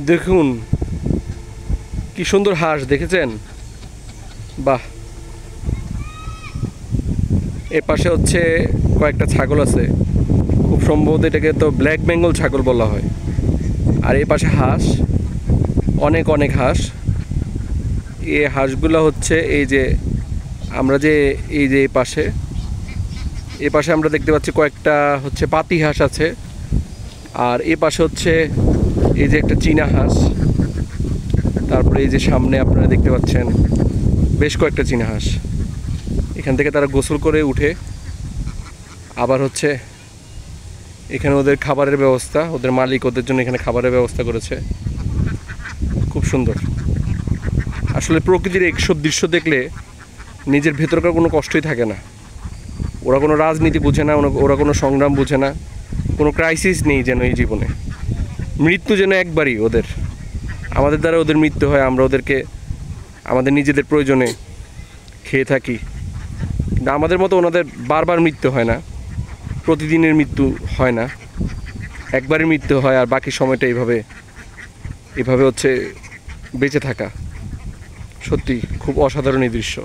দেখুন কি সুন্দর হাঁস, দেখেছেন? বাহ। এর পাশে হচ্ছে কয়েকটা ছাগল আছে, খুব সম্ভবত এটাকে তো ব্ল্যাক বেঙ্গল ছাগল বলা হয়। আর এই পাশে হাঁস, অনেক অনেক হাঁস। এই হাঁসগুলো হচ্ছে এই যে আমরা যে এই যে এই পাশে আমরা দেখতে পাচ্ছি কয়েকটা হচ্ছে পাতি হাঁস আছে। আর এই পাশে হচ্ছে এই যে একটা চীনা হাঁস। তারপরে এই যে সামনে আপনারা দেখতে পাচ্ছেন বেশ কয়েকটা চীনা হাঁস। এখান থেকে তারা গোসল করে উঠে আবার হচ্ছে এখানে ওদের খাবারের ব্যবস্থা, ওদের মালিক ওদের জন্য এখানে খাবারের ব্যবস্থা করেছে। খুব সুন্দর। আসলে প্রকৃতির এইসব দৃশ্য দেখলে নিজের ভেতরকার কোনো কষ্টই থাকে না। ওরা কোনো রাজনীতি বুঝে না, ওরা কোনো সংগ্রাম বুঝে না, কোনো ক্রাইসিস নেই যেন এই জীবনে। মৃত্যু যেন একবারই ওদের। আমাদের দ্বারা ওদের মৃত্যু হয়, আমরা ওদেরকে আমাদের নিজেদের প্রয়োজনে খেয়ে থাকি, কিন্তু আমাদের মতো ওনাদের বারবার মৃত্যু হয় না, প্রতিদিনের মৃত্যু হয় না, একবারই মৃত্যু হয়। আর বাকি সময়টা এভাবে হচ্ছে বেঁচে থাকা। সত্যি খুব অসাধারণ এই দৃশ্য।